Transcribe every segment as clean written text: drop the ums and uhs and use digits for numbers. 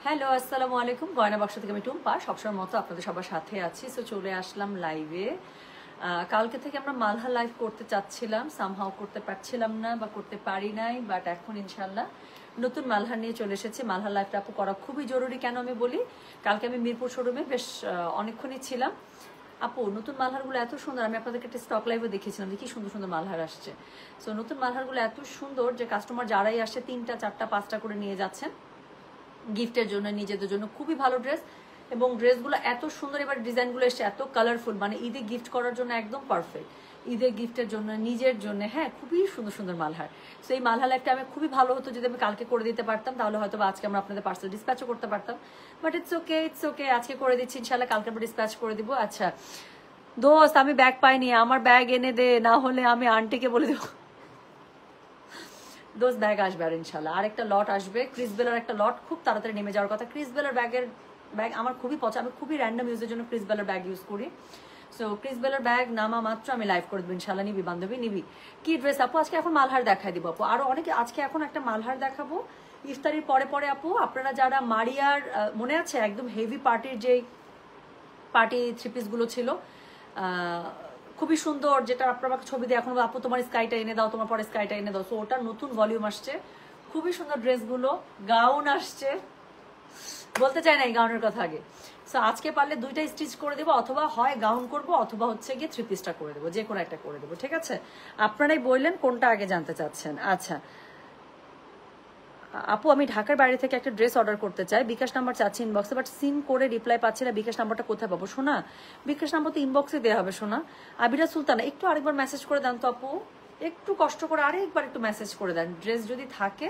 Hello, আসসালামু আলাইকুম। গয়না বাক্স থেকে আমি টুম্পা, সবসময় মতো আপনাদের সবার সাথে আছি। সো চলে আসলাম লাইভে। কালকে থেকে আমরা মালহা লাইভ করতে চাচ্ছিলাম, সামহাও করতে পারছিলাম না বা করতে পারি নাই, বাট এখন ইনশাল্লাহ নতুন মালহা নিয়ে চলে এসেছি। মালহা লাইভটা আপু করা খুবই জরুরি। কেন আমি বলি, কালকে আমি মিরপুর শোরুমে বেশ অনেকক্ষণই ছিলাম। আপু নতুন মালহারগুলো এত সুন্দর, আমি আপনাদেরকে একটা স্টক লাইভে দেখিয়েছিলাম যে কি সুন্দর সুন্দর মালহার আসছে। সো নতুন মালহারগুলো এত সুন্দর যে কাস্টমার যারাই আসছে 3টা 4টা 5টা করে নিয়ে যাচ্ছেন গিফটের জন্য, নিজেদের জন্য। খুবই ভালো ড্রেস, এবং ড্রেসগুলো এত সুন্দর, এবার ডিজাইনগুলো এসছে এত কালারফুল, মানে ঈদে গিফট করার জন্য একদম পারফেক্ট। ঈদের গিফটের জন্য, নিজের জন্য, হ্যাঁ খুবই সুন্দর সুন্দর মালহার। সো এই মালহার লাইফটা আমি খুবই ভালো হতো যদি আমি কালকে করে দিতে পারতাম, তাহলে হয়তো আজকে আমরা আপনাদের পার্সেল ডিসপ্যাচও করতে পারতাম। But it's okay, it's okay, আজকে করে দিচ্ছি ইনশাল্লাহ, কালকে আমরা ডিসপ্যাচ করে দিব। আচ্ছা দোস্ত, আমি ব্যাগ পাইনি, আমার ব্যাগ এনে দে, না হলে আমি আন্টিকে বলে দেবো। দোজ ব্যাগ আসবে আর ইনশাল্লাহ আরেকটা লট আসবে। ক্রিস বেলার একটা লট খুব তাড়াতাড়ি নেমে যাওয়ার কথা। ক্রিস বেলার ব্যাগ আমার খুবই পছন্দ, আমি খুবই র্যান্ডম ইউজের জন্য ক্রিস বেলার ব্যাগ ইউজ করি। সো ক্রিস বেলার ব্যাগ নামা মাত্র আমি লাইভ করে দেবো ইনশাল্লাহ। নিবি বান্ধবী, নিবি কি ড্রেস আপু? আজকে এখন মালহার দেখাই দিব আপু, আরো অনেকে। আজকে এখন একটা মালহার দেখাবো ইফতারির পরে পরে আপু। আপনারা যারা মারিয়ার, মনে আছে একদম হেভি পার্টির যে পার্টি থ্রি পিস গুলো ছিল, খুবই সুন্দর, যেটা আপনার আমাকে ছবি দিয়ে এখন আপু তোমার স্কাইটা এনে দাও, তোমার পরে স্কাইটা এনে দাও। সো ওটার নতুন ভলিউম আসছে, খুবই সুন্দর ড্রেসগুলো। গাউন আসছে, বলতে চাই না এই গাউনের কথা আগে। সো আজকে পারলে দুইটা স্টিচ করে দেবো, অথবা হয় গাউন করবো অথবা হচ্ছে গিয়ে থ্রি পিসটা করে দেবো, যে কোনো একটা করে দেবো, ঠিক আছে? আপনারাই বললেন কোনটা আগে জানতে চাচ্ছেন। আচ্ছা আপু, আমি ঢাকার বাইরে থেকে একটা ড্রেস অর্ডার করতে চাই, বিকাশ নাম্বার চাচ্ছি ইনবক্সে, বাট সিন করে রিপ্লাই পাচ্ছি না। বিকাশ নাম্বারটা কোথায় পাবো শোনা? বিকাশ নাম্বার তো ইনবক্সে দেওয়া হবে শোনা। আবিরা সুলতানা, একটু আরেকবার মেসেজ করে দেন তো আপু, একটু কষ্ট করে আরেকবার একটু মেসেজ করে দেন। ড্রেস যদি থাকে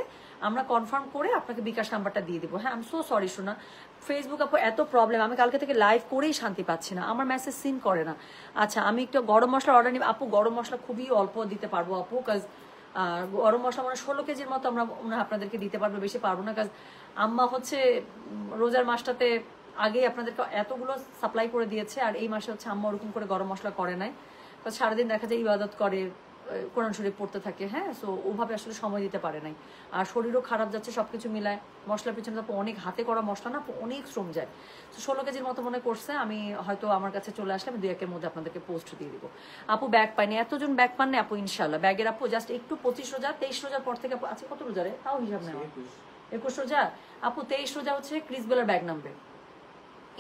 আমরা কনফার্ম করে আপনাকে বিকাশ নাম্বারটা দিয়ে দিব। হ্যাঁ, আমি সো সরি শোনা, ফেসবুক আপু এত প্রবলেম, আমি কালকে থেকে লাইভ করেই শান্তি পাচ্ছি না, আমার মেসেজ সিন করে না। আচ্ছা আমি একটু গরম মশলা অর্ডার নিব আপু। গরম মশলা খুবই অল্প দিতে পারবো আপু, কাজ গরম মশলা মানে 16 কেজির মতো আমরা আপনাদেরকে দিতে পারবো, বেশি পারবো না। কাজ আম্মা হচ্ছে রোজার মাসটাতে আগেই আপনাদেরকে এতগুলো সাপ্লাই করে দিয়েছে, আর এই মাসে হচ্ছে আম্মা ওরকম করে গরম মশলা করে নাই। কাজ সারাদিন দেখা যায় ইবাদত করে, কোরআন শরীফ পড়তে থাকে। হ্যাঁ, সো ওভাবে আসলে সময় দিতে পারে নাই, আর শরীরও খারাপ যাচ্ছে, সবকিছু মিলায় মশলার পিছনে তো অনেক হাতে করা মশলা না, অনেক শ্রম যায়। তো 16 কেজির মতো মনে করছে। আমি হয়তো আমার কাছে চলে আসলে আমি 2-1 মধ্যে আপনাদেরকে পোস্ট দিয়ে দিব। আপু ব্যাগ পাইনি, এতজন ব্যাগ পান না আপু? ইনশাল্লাহ ব্যাগের আপু জাস্ট একটু 25 রোজা 23 রোজার পর থেকে আছে, কত রোজা রে তাও হিসাব নেওয়া, 21 রোজা আপু। 23 রোজা হচ্ছে ক্রিসবেলার ব্যাগ নামবে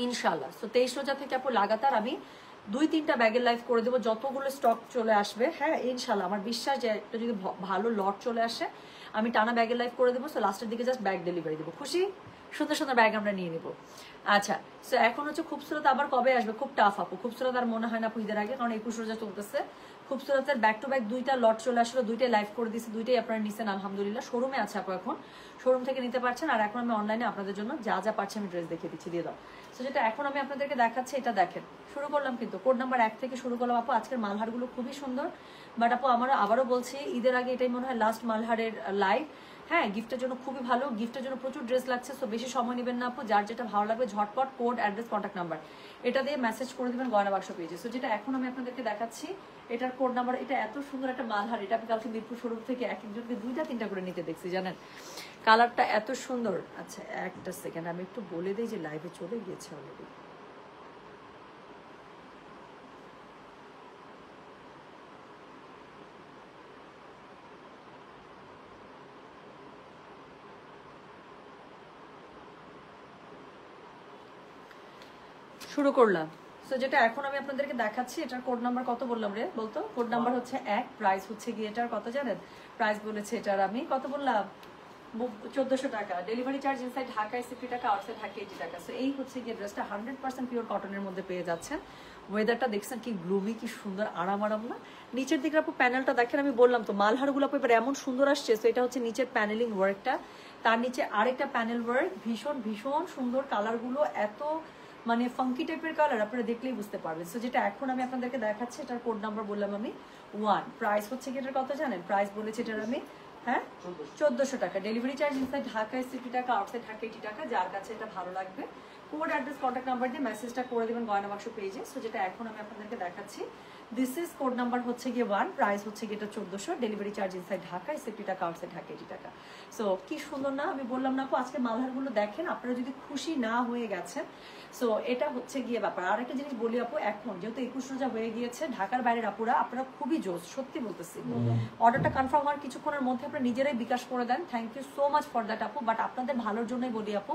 ইনশাল্লাহ। তো 23 রোজা থেকে আপু লাগাতার আমি 2-3টা ব্যাগের লাইভ করে দেবো, যতগুলো স্টক চলে আসবে। হ্যাঁ ইনশাল্লাহ, আমার বিশ্বাস যে একটা যদি ভালো লট চলে আসে আমি টানা ব্যাগের লাইভ করে দেবো। সো লাস্টের দিকে জাস্ট ব্যাগ ডেলিভারি দেবো, খুশি? সুন্দর সুন্দর ব্যাগ আমরা নিয়ে নিবো। আচ্ছা, সো এখন হচ্ছে খুবসুরত আবার কবে আসবে? খুব টাফ আপু, খুবসুরত আর মনে হয় না আপু ঈদের আগে, কারণ 21 রোজা চলতেছে। খুবসুরতের ব্যাক টু ব্যাক 2টা লট চলে আসলো, 2টাই লাইভ করে দিয়েছি, 2টাই আপনারা নিচ্ছেন আলহামদুলিল্লাহ। শোরুমে আছে আপু, এখন শোরুম থেকে নিতে পারছেন। আর এখন আমি অনলাইনে আপনাদের জন্য যা যা পারছি আমি ড্রেস দেখিয়ে দিচ্ছি, দিয়ে দাও। সো যেটা এখন আমি আপনাদেরকে দেখাচ্ছি এটা দেখেন, শুরু করলাম কিন্তু কোড নাম্বার 1 থেকে শুরু করলাম আপু। আজকের মালহারগুলো খুবই সুন্দর, বাট আপু আমরা আবারও বলছি ঈদের আগে এটাই মনে হয় লাস্ট মালহারের লাইভ। হ্যাঁ, গিফটের জন্য খুবই ভালো, গিফটের জন্য প্রচুর ড্রেস লাগছে। সো বেশি সময় নেবেন না আপু, যার যেটা ভালো লাগবে ঝটপট কোড, অ্যাড্রেস, কন্ট্যাক্ট নাম্বার এটা দিয়ে মেসেজ করে দেবেন গয়না বাক্স পেজে। সো যেটা এখন আমি আপনাদেরকে দেখাচ্ছি এটার কোড নাম্বার, এটা এত সুন্দর একটা মালহার, এটা আমি কালকে মিরপুর শোরুম থেকে এক একজনকে 2টা-3টা করে নিতে দেখছি জানেন, কালারটা এত সুন্দর। আচ্ছা একটা সেকেন্ড, আমি একটু বলে দিই যে লাইভে চলে গিয়েছে অলরেডি। শুরু করলাম। সো যেটা এখন আমি আপনাদেরকে দেখাচ্ছি এটার কোড নাম্বার কত বললাম রে বলতো? কোড নাম্বার হচ্ছে 1, প্রাইস হচ্ছে গিয়ে এটার কত জানেন? প্রাইস বলেছে এটার আমি কত বললাম, 1400 টাকা। ডেলিভারি চার্জ ইনসাইড ঢাকায় 60 টাকা, আউটসাইড ঢাকা 80 টাকা। সো এই হচ্ছে গিয়ে ড্রেসটা 100% পিওর কটনের মধ্যে পেয়ে যাচ্ছেন। ওয়েদারটা দেখছেন কি গ্লুমি, কি সুন্দর আরাম আরাম না? নিচের দিকে আপু প্যানেলটা দেখেন, আমি বললাম তো মালহারগুলো আপু এবার এমন সুন্দর আসছে। সো এটা হচ্ছে নিচের প্যানেলিং ওয়ার্কটা, তার নিচে আরেকটা প্যানেল ওয়ার্ক, ভীষণ ভীষণ সুন্দর। কালারগুলো এত মানে ফাঙ্কি টাইপের কালার, আপনারা দেখলেই বুঝতে পারবেন। সো যেটা এখন আমি আপনাদেরকে দেখাচ্ছি এটার কোড নাম্বার বললাম আমি 1, প্রাইস হচ্ছে কি এটার কত জানেন? প্রাইস বলেছি এটার আমি, হ্যাঁ 1400 টাকা। ডেলিভারি চার্জ ইনসাইড ঢাকায় 60 টাকা, আউটসাইড ঢাকা 80 টাকা। যার কাছে এটা ভালো লাগবে কোড, অ্যাড্রেস, কন্ট্যাক্ট নাম্বার দিয়ে মেসেজটা করে দেবেন গয়না বাক্স পেজে। সো যেটা এখন আমি আপনাদেরকে দেখাচ্ছি দিস ইজ কোড নাম্বার হচ্ছে গিয়ে 1, প্রাইস হচ্ছে গিয়ে এটা 1400, ডেলিভারি চার্জ ইনসাইড ঢাকা, 60 টাকা, আউটসাইড ঢাকা 80 টাকা। সো কি সুন্দর না, আমি বললাম না আপু আজকে মালহারগুলো দেখেন, আপনারা যদি খুশি না হয়ে গেছেন। সো এটা হচ্ছে গিয়ে ব্যাপার। আর একটা জিনিস বলি আপু, এখন যেহেতু 21 রোজা হয়ে গিয়েছে, ঢাকার বাইরের আপুরা আপনারা খুবই জোস, সত্যি বলতেছি। অর্ডারটা কনফার্ম হওয়ার কিছুক্ষণের মধ্যে আপনারা নিজেরাই বিকাশ করে দেন। Thank you so much for that আপু। বাট আপনাদের ভালোর জন্যই বলি আপু,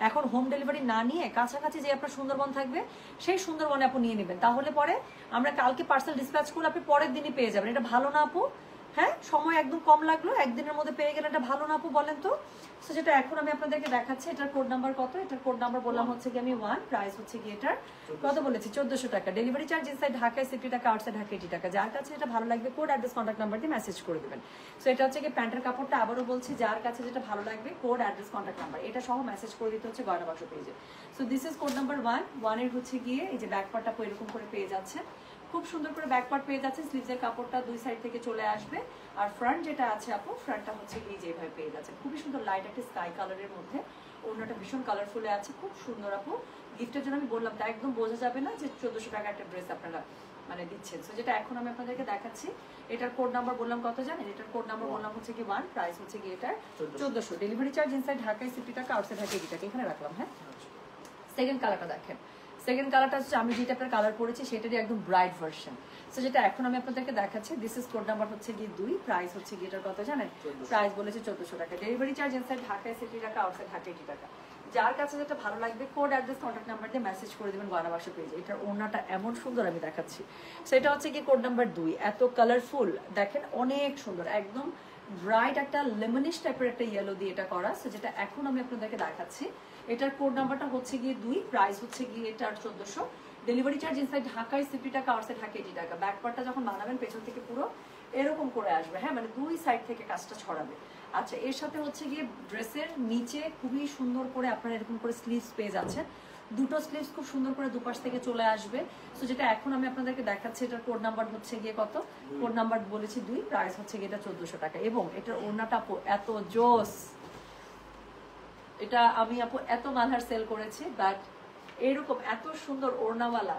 এখন হোম ডেলিভারি না নিয়ে কাছাকাছি যে আপনার সুন্দরবন থাকবে সেই সুন্দরবনে আপু নিয়ে নেবেন, তাহলে পরে আমরা কালকে পার্সেল ডিসপ্যাচ করলে আপনি পরের দিনই পেয়ে যাবেন। এটা ভালো না আপু? হ্যাঁ, সময় একদম কম লাগলো, একদিনের মধ্যে পেয়ে গেলে এটা ভালো না আপু, বলেন তো? সো যেটা এখন আমি আপনাদেরকে দেখাচ্ছি, এটার কোড নাম্বার কত? এটার কোড নাম্বার বললাম হচ্ছে কি আমি 1, প্রাইস হচ্ছে কি এটার কত বলেছি 1400 টাকা, ডেলিভারি চার্জ ইনসাইড ঢাকায় 60 টাকা, আউটসাইড ঢাকা 80 টাকা। যার কাছে এটা ভালো লাগবে কোড অ্যাড্রেস কন্ট্যাক্ট নাম্বার দিয়ে মেসেজ করে দেবেন। সো এটা হচ্ছে কি প্যান্টের কাপড়টা, আবারও বলছি, যার কাছে যেটা ভালো লাগবে কোড অ্যাড্রেস কন্ট্যাক্ট নাম্বার এটা সহ মেসেজ করে দিতে হচ্ছে গয়না বাক্স পেজে। So this is code number 1 এর হচ্ছে গিয়ে এই যে ব্যাক পার্টটা এরকম করে পেয়ে যাচ্ছে, খুব সুন্দর করে ব্যাক পার্ট পেয়ে যাচ্ছে, স্লিভসের কাপড়টা দুই সাইড থেকে চলে আসবে। আর ফ্রন্ট যেটা আছে আপু, ফ্রন্টটা হচ্ছে কি যেভাবে পেয়ে যাচ্ছে, খুবই সুন্দর লাইট একটা স্কাই কালারের মধ্যে, অন্যটা ভীষণ কালারফুলে আছে, খুব সুন্দর আপু। গিফটের জন্য আমি বললাম তা একদম বোঝা যাবে না যে 1400 টাকা একটা ড্রেস আপনারা মানে দিচ্ছেন। সো যেটা এখন আমি আপনাদেরকে দেখাচ্ছি, এটার কোড নাম্বার বললাম কত জানেন? এটার কোড নাম্বার বললাম হচ্ছে কি 1, প্রাইস হচ্ছে কি এটার 1400, ডেলিভারি চার্জ ইনসাইড ঢাকায় 60 টাকা, আউটসাইড ঢাকা 80 টাকা। এখানে রাখলাম। হ্যাঁ, সেকেন্ড কালারটা দেখেন, সেকেন্ড কালারটা হচ্ছে আমি যেটা আপনার কালার পরেছি সেটারই একদম ব্রাইট ভার্সন। সো যেটা এখন আমি আপনাদেরকে দেখাচ্ছি, দিস ইজ কোড নাম্বার হচ্ছে গিয়ে 2, প্রাইস হচ্ছে গিয়ে এটার কত জানেন? প্রাইস বলেছে 1400 টাকা, ডেলিভারি চার্জ ইনসাইড ঢাকায় 60 টাকা, আউটসাইড ঢাকা 80 টাকা। যার কাছে যেটা ভালো লাগবে কোড অ্যাড্রেস কন্ট্যাক্ট নাম্বার দিয়ে মেসেজ করে দেবেন গয়না বাক্স পেজে। এটার ওড়নাটা এমন সুন্দর আমি দেখাচ্ছি। সেটা হচ্ছে কি কোড নাম্বার 2, এত কালারফুল দেখেন, অনেক সুন্দর, একদম ব্রাইট একটা লেমনিশ টাইপের একটা ইয়েলো দিয়ে এটা করা। সো যেটা এখন আমি আপনাদেরকে দেখাচ্ছি, এটার কোড নাম্বারটা হচ্ছে গিয়ে 2, প্রাইস হচ্ছে গিয়ে এটার 1400, ডেলিভারি চার্জ ইনসাইড ঢাকায় 60 টাকা, আউটসাইড ঢাকা 80 টাকা। ব্যাক পার্টটা যখন বানাবেন পেছন থেকে পুরো এরকম করে আসবে, হ্যাঁ, মানে দুই সাইড থেকে কাজটা ছড়াবে। আচ্ছা, এর সাথে হচ্ছে গিয়ে ড্রেসের নিচে খুবই সুন্দর করে আপনারা এরকম করে স্লিভস পেয়ে যাচ্ছেন, দুটো স্লিভস খুব সুন্দর করে দুপাশ থেকে চলে আসবে। সো যেটা এখন আমি আপনাদেরকে দেখাচ্ছি, এটার কোড নাম্বার হচ্ছে গিয়ে কত? কোড নাম্বার বলেছি 2, প্রাইস হচ্ছে গিয়ে এটা 1400 টাকা। এবং এটার ওড়নাটা এত জোস, এটা আমি আপু এত মালহার সেল করেছি, বাট এরকম এত সুন্দর ওড়নাওয়ালা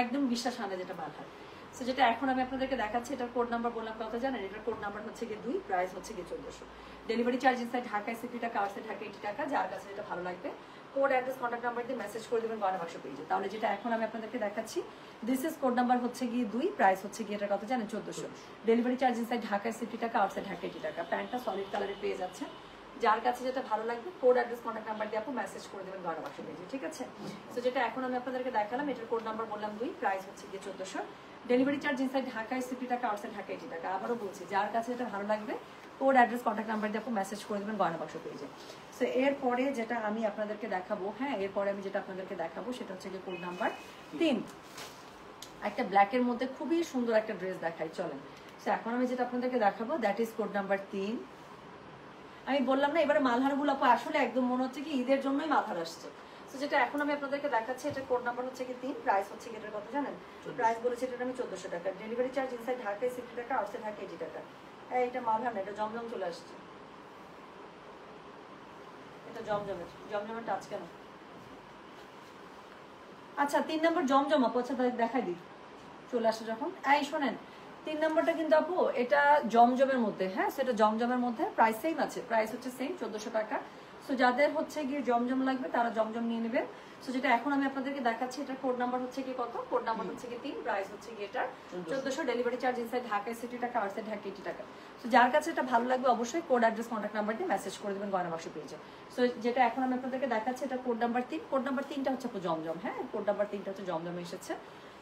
একদম বিশ্বাস হয় না যেটা মালহার। সো যেটা এখন আমি আপনাদেরকে দেখাচ্ছি, এটার কোড নাম্বার বললাম কত জানেন? এটার কোড নাম্বার হচ্ছে গিয়ে 2, প্রাইস হচ্ছে গিয়ে 1400, ডেলিভারি চার্জ ইনসাইড ঢাকায় 60 টাকা, আউটসাইড ঢাকা 80 টাকা। যার কাছে যেটা ভালো লাগবে কোড অ্যাড্রেস কন্ট্যাক্ট নাম্বার দিয়ে মেসেজ করে দেবেন গয়না বাক্স পেজে। তাহলে যেটা এখন আমি আপনাদেরকে দেখাচ্ছি, দিস ইজ কোড নাম্বার হচ্ছে গিয়ে 2, প্রাইস হচ্ছে গিয়ে এটা কত জানেন? 1400, ডেলিভারি চার্জ ইনসাইড ঢাকায় 60 টাকা, আউটসাইড ঢাকা 80 টাকা। প্যান্টটা সলিড কালারে পেয়ে যাচ্ছে, যার কাছে যেটা ভালো লাগবে কোড অ্যাড্রেস কন্ট্যাক্ট নাম্বার দিয়ে আপু মেসেজ করে দেবেন গয়না বাক্স পেজে, ঠিক আছে? সো যেটা এখন আমি আপনাদেরকে দেখালাম, এটার কোড নাম্বার বললাম 2, প্রাইস হচ্ছে গিয়ে 1400, ডেলিভারি চার্জ ইনসাইড ঢাকায় 60 টাকা, আউটসাইড ঢাকা 80 টাকা। আবারও বলছি, যার কাছে যেটা ভালো লাগবে কোড অ্যাড্রেস কন্ট্যাক্ট নাম্বার দিয়ে আপু মেসেজ করে দেবেন গয়না বাক্স পেজে। সো এরপরে যেটা আমি আপনাদেরকে দেখাবো, হ্যাঁ, এরপরে আমি যেটা আপনাদেরকে দেখাবো সেটা হচ্ছে গিয়ে কোড নাম্বার 3, একটা ব্ল্যাকের মধ্যে খুবই সুন্দর একটা ড্রেস দেখাই, চলেন। সো এখন আমি যেটা আপনাদেরকে দেখাবো, দ্যাট ইজ কোড নাম্বার 3। আমি বললাম না এবারে মালহারগুলো আপু আসলে একদম মনে হচ্ছে কি ঈদের জন্যই মালহার আসছে। তো যেটা এখন আমি আপনাদেরকে দেখাচ্ছি, এটা কোড নাম্বার হচ্ছে কি 3, প্রাইস হচ্ছে কি এটার কত জানেন? প্রাইস বলেছে এটা আমি 1400 টাকা, ডেলিভারি চার্জ ইনসাইড ঢাকায় 60 টাকা, আউটসাইড ঢাকা 80 টাকা। এটা মালহার না, এটা জমজম চলে আসছে, এটা জমজমের টাচ কেন? আচ্ছা, 3 নম্বর জমজম আপু, আচ্ছা তাদের দেখাই দিই, চলে আসে যখন। এই শোনেন, 3 নম্বরটা কিন্তু আপু এটা জমজমের মধ্যে, হ্যাঁ, সেটা জমজমের মধ্যে, প্রাইস সেম আছে, প্রাইস হচ্ছে সেম 1400 টাকা। সো যাদের হচ্ছে গিয়ে জমজম লাগবে তারা জমজম নিয়ে নেবেন। সো যেটা এখন আমি আপনাদেরকে দেখাচ্ছি, এটার কোড নাম্বার হচ্ছে কি কত? কোড নাম্বার হচ্ছে কি 3, প্রাইস হচ্ছে কি এটার 1400, ডেলিভারি চার্জ ইনসাইড ঢাকায় 60 টাকা, আউটসাইড ঢাকা 80 টাকা। সো যার কাছে এটা ভালো লাগবে অবশ্যই কোড অ্যাড্রেস কন্ট্যাক্ট নাম্বার দিয়ে মেসেজ করে দেবেন গয়না বাক্স পেজে। সো যেটা এখন আমি আপনাদেরকে দেখাচ্ছি, এটা কোড নাম্বার 3, কোড নাম্বার 3টা হচ্ছে জমজম, হ্যাঁ, কোড নাম্বার 3টা হচ্ছে জমজমে এসেছে।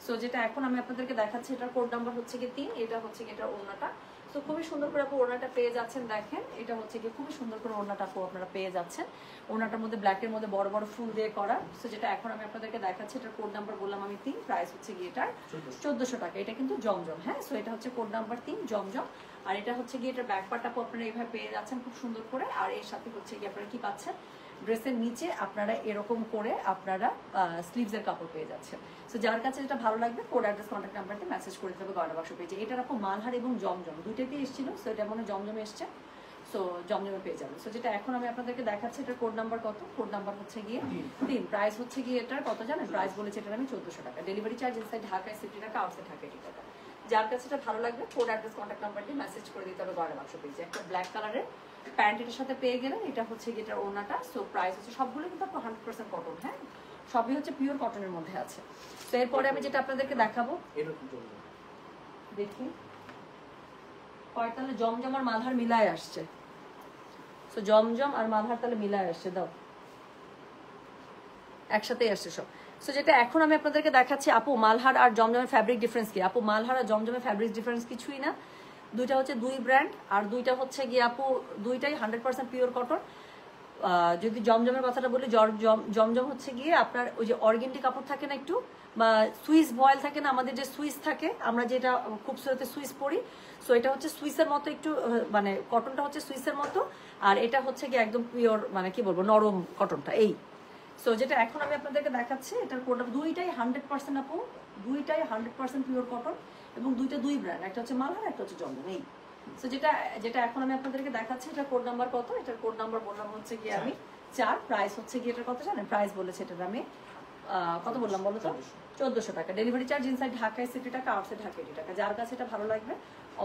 সো যেটা এখন আমি আপনাদেরকে দেখাচ্ছি, এটার কোড নাম্বার হচ্ছে কি 3, এটা হচ্ছে কি এটার ওড়নাটা। সো খুবই সুন্দর করে আপু ওড়নাটা পেয়ে যাচ্ছেন, দেখেন এটা হচ্ছে কি খুবই সুন্দর করে ওড়নাটা আপু আপনারা পেয়ে যাচ্ছেন। ওড়নাটার মধ্যে ব্ল্যাকের মধ্যে বড় বড় ফুল দিয়ে করা। সো যেটা এখন আমি আপনাদেরকে দেখাচ্ছি, এটার কোড নাম্বার বললাম আমি 3, প্রাইস হচ্ছে কি এটার 1400 টাকা। এটা কিন্তু জমজম, হ্যাঁ। সো এটা হচ্ছে কোড নাম্বার 3 জমজম। আর এটা হচ্ছে গিয়ে এটার ব্যাক পার্ট আপু আপনারা এইভাবে পেয়ে যাচ্ছেন খুব সুন্দর করে। আর এর সাথে হচ্ছে গিয়ে আপনারা কি পাচ্ছেন, ড্রেসের নিচে আপনারা এরকম করে আপনারা স্লিভসের কাপড় পেয়ে যাচ্ছেন। সো যার কাছে যেটা ভালো লাগবে কোড অ্যাড্রেস কন্ট্যাক্ট নাম্বারতে মেসেজ করে দেবে গয়না বাক্স পেজে। এটার আপু মালহার এবং জমজম দুইটাতেই এসেছিল, সো এটা মনে জমজমে এসছে। সো জমজমে পেয়ে যাবেন। সো যেটা এখন আমি আপনাদেরকে দেখাচ্ছি, এটার কোড নাম্বার কত? কোড নাম্বার হচ্ছে গিয়ে 3, প্রাইস হচ্ছে গিয়ে এটার কত জানেন? প্রাইস বলেছে এটার আমি 1400 টাকা, ডেলিভারি চার্জ ইনসাইড ঢাকায় 60 টাকা, আউটসাইড ঢাকা 80 টাকা। যার কাছে এটা ভালো লাগবে কোড অ্যাড্রেস কন্ট্যাক্ট নাম্বার দিয়ে মেসেজ করে দিতে হবে গয়না বাক্স পেজে। একটা ব্ল্যাক কালারের প্যান্ট এটার সাথে পেয়ে গেলেন, এটা হচ্ছে গিয়ে এটার ওড়নাটা। সো প্রাইস হচ্ছে সবগুলো কিন্তু 100% কটন, হ্যাঁ সবই হচ্ছে পিওর কটনের মধ্যে আছে। তো এরপরে আমি যেটা আপনাদেরকে দেখাবো, দেখি তাহলে জমজম আর মালহার মিলায় আসছে। সো জমজম আর মালহার তাহলে মিলায় আসছে, দাও একসাথেই আসছে সব। সো যেটা এখন আমি আপনাদেরকে দেখাচ্ছি, আপু মালহার আর জমজমের ফ্যাব্রিক ডিফারেন্স কি? আপু মালহার আর জমজমের ফ্যাব্রিক ডিফারেন্স কিছুই না, দুইটা হচ্ছে দুই ব্র্যান্ড, আর দুইটা হচ্ছে গিয়ে আপু দুইটাই 100% পিওর কটন। যদি জমজমের কথাটা বলি, জমজম হচ্ছে গিয়ে আপনার ওই যে অর্গেন্ডি কাপড় থাকে না একটু, বা সুইস ভয়েল থাকে না, আমাদের যে সুইস থাকে আমরা যেটা খুবসুরতে সুইস পরি, সো এটা হচ্ছে সুইসের মতো একটু, মানে কটনটা হচ্ছে সুইসের মতো, আর এটা হচ্ছে গিয়ে একদম পিওর, মানে কি বলবো, নরম কটনটা এই। সো যেটা এখন আমি আপনাদেরকে দেখাচ্ছি, এটার কোড দুইটাই 100% আপু, দুইটাই 100% পিওর কটন, এবং দুইটা দুই ব্র্যান্ড, একটা হচ্ছে মালহার, একটা হচ্ছে জমজম এই। সো যেটা এখন আমি আপনাদেরকে দেখাচ্ছি, এটার কোড নাম্বার কত? এটার কোড নাম্বার বললাম হচ্ছে গিয়ে আমি 4, প্রাইস হচ্ছে গিয়ে এটার কত জানেন? প্রাইস বলেছে এটার আমি কত বললাম বলো তো? 1400 টাকা, ডেলিভারি চার্জ ইনসাইড ঢাকায় 60 টাকা, আউটসাইড ঢাকা 80 টাকা। যার কাছে এটা ভালো লাগবে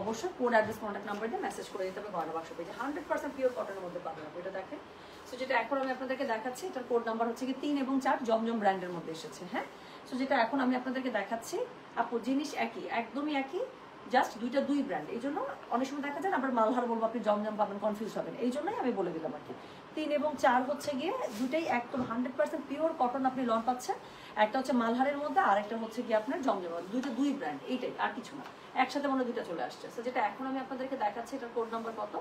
অবশ্যই কোড অ্যাড্রেস কন্ট্যাক্ট নাম্বার দিয়ে মেসেজ করে দিতে হবে গয়না বাক্স পেজে। 100% পিওর কটনের মধ্যে পাবেন আপু, এটা দেখেন। সো যেটা এখন আমি আপনাদেরকে দেখাচ্ছি, এটার কোড নাম্বার হচ্ছে কি 3 এবং 4, জমজম ব্র্যান্ডের মধ্যে এসেছে, হ্যাঁ। সো যেটা এখন আমি আপনাদেরকে দেখাচ্ছি আপু, জিনিস একই, একদমই একই, জাস্ট দুইটা দুই ব্র্যান্ড। এই জন্য অনেক সময় দেখা যায় আবার মালহার বলবো, আপনি জমজম পাবেন, কনফিউজ হবেন, এই জন্যই আমি বলে দিলাম আর কি। 3 এবং 4 হচ্ছে গিয়ে দুইটাই একদম 100% পিওর কটন আপনি লন পাচ্ছেন। একটা হচ্ছে মালহারের মধ্যে, আর একটা হচ্ছে গিয়ে আপনার জমজম, দুইটা দুই ব্র্যান্ড, এইটাই আর কিছু না, একসাথে মনে দুইটা চলে আসছে। তো যেটা এখন আমি আপনাদেরকে দেখাচ্ছি, এটার কোড নাম্বার কত?